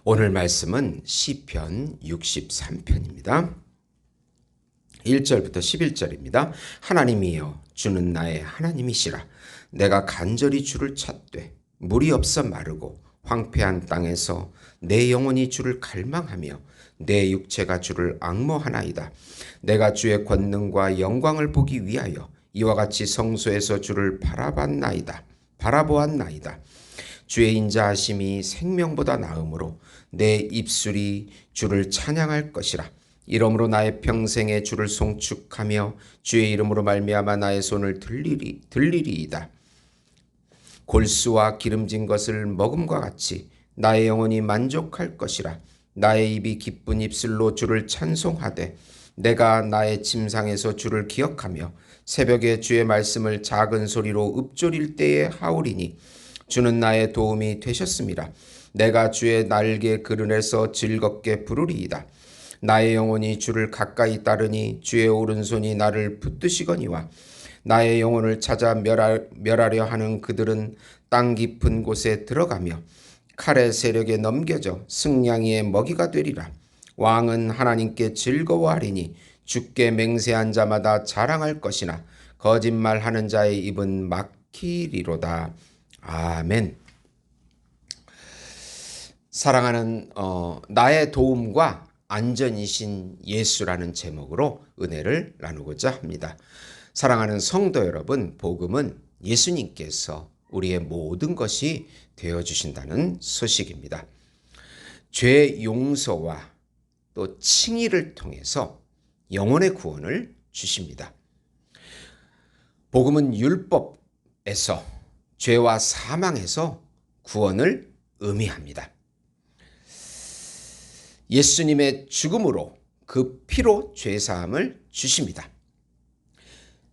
오늘 말씀은 시편 63편입니다. 1절부터 11절입니다. 하나님이여 주는 나의 하나님이시라. 내가 간절히 주를 찾되 물이 없어 마르고 황폐한 땅에서 내 영혼이 주를 갈망하며 내 육체가 주를 앙모하나이다. 내가 주의 권능과 영광을 보기 위하여 이와 같이 성소에서 주를 바라보았나이다. 주의 인자하심이 생명보다 나음으로 내 입술이 주를 찬양할 것이라. 이러므로 나의 평생에 주를 송축하며 주의 이름으로 말미암아 나의 손을 들리리이다. 골수와 기름진 것을 먹음과 같이 나의 영혼이 만족할 것이라. 나의 입이 기쁜 입술로 주를 찬송하되 내가 나의 침상에서 주를 기억하며 새벽에 주의 말씀을 작은 소리로 읊조릴 때에 하오리니 주는 나의 도움이 되셨음이라. 내가 주의 날개 그늘에서 즐겁게 부르리이다. 나의 영혼이 주를 가까이 따르니 주의 오른손이 나를 붙드시거니와 나의 영혼을 찾아 멸하려 하는 그들은 땅 깊은 곳에 들어가며 칼의 세력에 넘겨져 승냥이의 먹이가 되리라. 왕은 하나님께 즐거워하리니 주께 맹세한 자마다 자랑할 것이나 거짓말하는 자의 입은 막히리로다. 아멘. 사랑하는 나의 도움과 안전이신 예수라는 제목으로 은혜를 나누고자 합니다. 사랑하는 성도 여러분, 복음은 예수님께서 우리의 모든 것이 되어주신다는 소식입니다. 죄 용서와 또 칭의를 통해서 영혼의 구원을 주십니다. 복음은 율법에서 죄와 사망에서 구원을 의미합니다. 예수님의 죽음으로 그 피로 죄사함을 주십니다.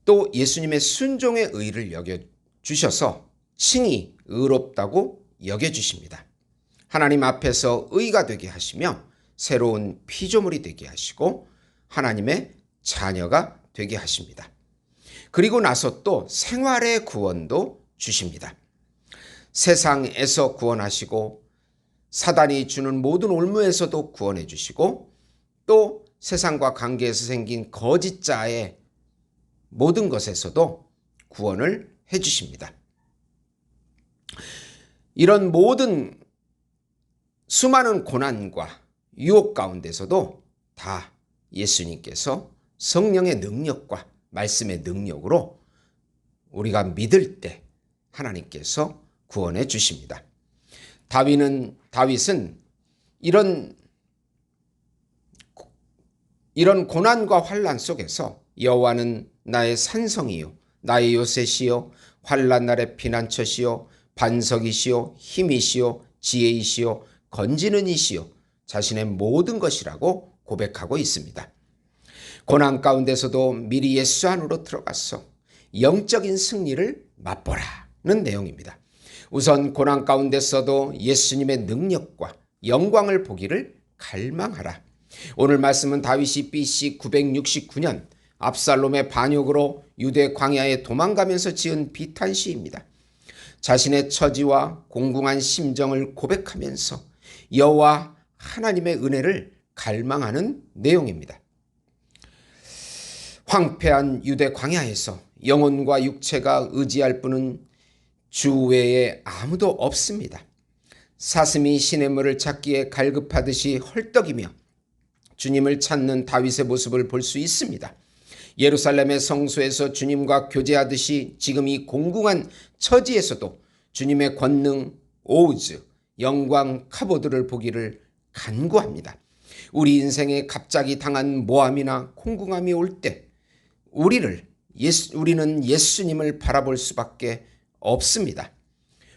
또 예수님의 순종의 의를 여겨주셔서 칭이 의롭다고 여겨주십니다. 하나님 앞에서 의가 되게 하시며 새로운 피조물이 되게 하시고 하나님의 자녀가 되게 하십니다. 그리고 나서 또 생활의 구원도 주십니다. 세상에서 구원하시고 사단이 주는 모든 올무에서도 구원해 주시고 또 세상과 관계에서 생긴 거짓자의 모든 것에서도 구원을 해 주십니다. 이런 모든 수많은 고난과 유혹 가운데서도 다 예수님께서 성령의 능력과 말씀의 능력으로 우리가 믿을 때 하나님께서 구원해 주십니다. 다윗은 이런 고난과 환난 속에서 여호와는 나의 산성이요 나의 요새시요 환난 날의 피난처시요 반석이시요 힘이시요 지혜이시요 건지는 이시요 자신의 모든 것이라고 고백하고 있습니다. 고난 가운데서도 미리 예수 안으로 들어가서 영적인 승리를 맛보라는 내용입니다. 우선 고난 가운데서도 예수님의 능력과 영광을 보기를 갈망하라. 오늘 말씀은 다윗이 BC 969년 압살롬의 반역으로 유대 광야에 도망가면서 지은 비탄시입니다. 자신의 처지와 공공한 심정을 고백하면서 여호와 하나님의 은혜를 갈망하는 내용입니다. 황폐한 유대 광야에서 영혼과 육체가 의지할 분은 주 외에 아무도 없습니다. 사슴이 시냇물을 찾기에 갈급하듯이 헐떡이며 주님을 찾는 다윗의 모습을 볼 수 있습니다. 예루살렘의 성소에서 주님과 교제하듯이 지금 이 공공한 처지에서도 주님의 권능, 오즈, 영광, 카보드를 보기를 간구합니다. 우리 인생에 갑자기 당한 모함이나 공공함이 올 때 우리는 예수님을 바라볼 수밖에 없습니다.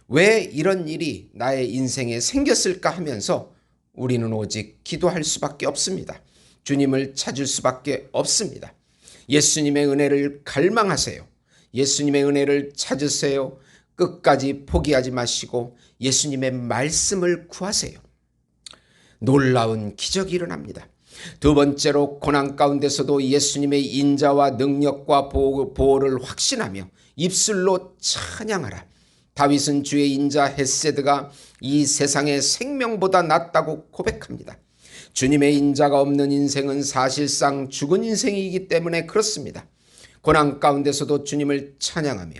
왜 이런 일이 나의 인생에 생겼을까 하면서 우리는 오직 기도할 수밖에 없습니다. 주님을 찾을 수밖에 없습니다. 예수님의 은혜를 갈망하세요. 예수님의 은혜를 찾으세요. 끝까지 포기하지 마시고 예수님의 말씀을 구하세요. 놀라운 기적이 일어납니다. 두 번째로 고난 가운데서도 예수님의 인자와 능력과 보호를 확신하며 입술로 찬양하라. 다윗은 주의 인자 헤세드가 이 세상의 생명보다 낫다고 고백합니다. 주님의 인자가 없는 인생은 사실상 죽은 인생이기 때문에 그렇습니다. 고난 가운데서도 주님을 찬양하며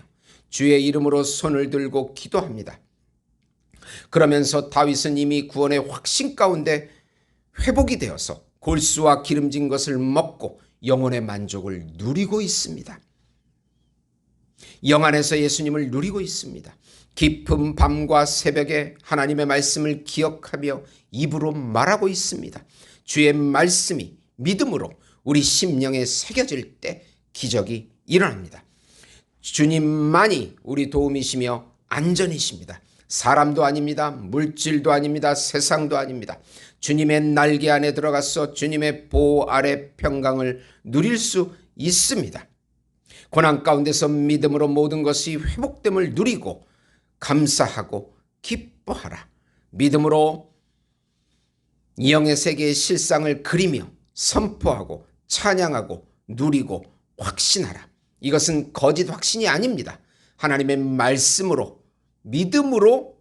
주의 이름으로 손을 들고 기도합니다. 그러면서 다윗은 이미 구원의 확신 가운데 회복이 되어서 골수와 기름진 것을 먹고 영혼의 만족을 누리고 있습니다. 영 안에서 예수님을 누리고 있습니다. 깊은 밤과 새벽에 하나님의 말씀을 기억하며 입으로 말하고 있습니다. 주의 말씀이 믿음으로 우리 심령에 새겨질 때 기적이 일어납니다. 주님만이 우리 도움이시며 안전이십니다. 사람도 아닙니다. 물질도 아닙니다. 세상도 아닙니다. 주님의 날개 안에 들어가서 주님의 보호 아래 평강을 누릴 수 있습니다. 고난 가운데서 믿음으로 모든 것이 회복됨을 누리고 감사하고 기뻐하라. 믿음으로 영의 세계의 실상을 그리며 선포하고 찬양하고 누리고 확신하라. 이것은 거짓 확신이 아닙니다. 하나님의 말씀으로 믿음으로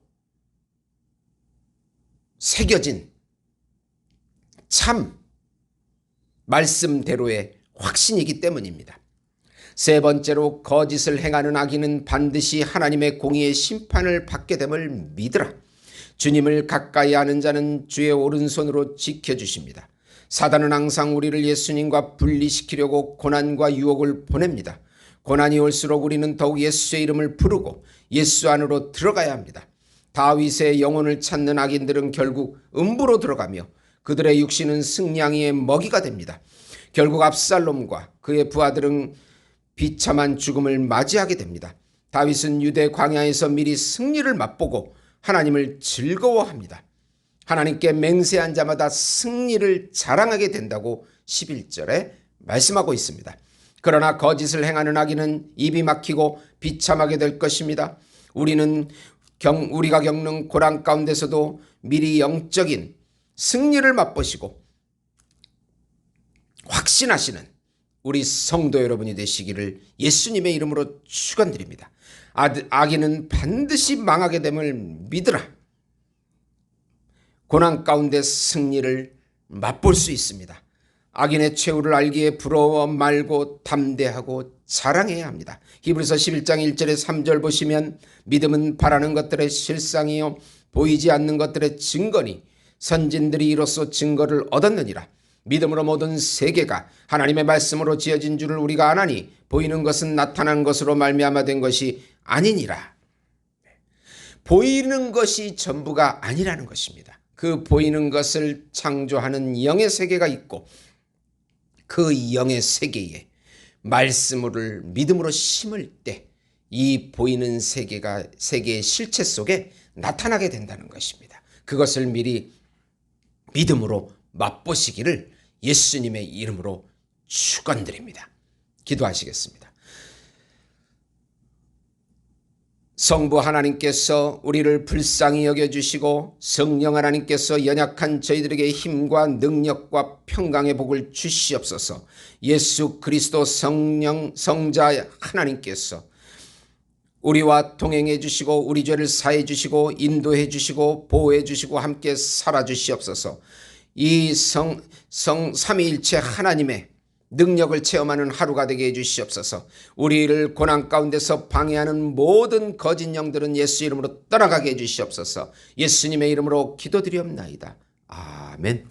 새겨진 참 말씀대로의 확신이기 때문입니다. 세 번째로 거짓을 행하는 악인은 반드시 하나님의 공의의 심판을 받게 됨을 믿으라. 주님을 가까이 하는 자는 주의 오른손으로 지켜주십니다. 사단은 항상 우리를 예수님과 분리시키려고 고난과 유혹을 보냅니다. 고난이 올수록 우리는 더욱 예수의 이름을 부르고 예수 안으로 들어가야 합니다. 다윗의 영혼을 찾는 악인들은 결국 음부로 들어가며 그들의 육신은 승냥이의 먹이가 됩니다. 결국 압살롬과 그의 부하들은 비참한 죽음을 맞이하게 됩니다. 다윗은 유대 광야에서 미리 승리를 맛보고 하나님을 즐거워합니다. 하나님께 맹세한 자마다 승리를 자랑하게 된다고 11절에 말씀하고 있습니다. 그러나 거짓을 행하는 악인은 입이 막히고 비참하게 될 것입니다. 우리가 겪는 고난 가운데서도 미리 영적인 승리를 맛보시고 확신하시는 우리 성도 여러분이 되시기를 예수님의 이름으로 축원드립니다. 악인은 반드시 망하게 됨을 믿으라. 고난 가운데 승리를 맛볼 수 있습니다. 악인의 최후를 알기에 부러워 말고 담대하고 자랑해야 합니다. 히브리서 11장 1절에 3절 보시면 믿음은 바라는 것들의 실상이요 보이지 않는 것들의 증거니 선진들이 이로써 증거를 얻었느니라. 믿음으로 모든 세계가 하나님의 말씀으로 지어진 줄을 우리가 아나니 보이는 것은 나타난 것으로 말미암아 된 것이 아니니라. 보이는 것이 전부가 아니라는 것입니다. 그 보이는 것을 창조하는 영의 세계가 있고 그 영의 세계에 말씀을 믿음으로 심을 때 이 보이는 세계의 실체 속에 나타나게 된다는 것입니다. 그것을 미리 믿음으로 맛보시기를 예수님의 이름으로 축원드립니다. 기도하시겠습니다. 성부 하나님께서 우리를 불쌍히 여겨주시고 성령 하나님께서 연약한 저희들에게 힘과 능력과 평강의 복을 주시옵소서. 예수 그리스도 성자 하나님께서 우리와 동행해 주시고 우리 죄를 사해 주시고 인도해 주시고 보호해 주시고 함께 살아 주시옵소서. 이 삼위일체 하나님의 능력을 체험하는 하루가 되게 해주시옵소서. 우리를 고난 가운데서 방해하는 모든 거짓 영들은 예수 이름으로 떠나가게 해주시옵소서. 예수님의 이름으로 기도드리옵나이다. 아멘.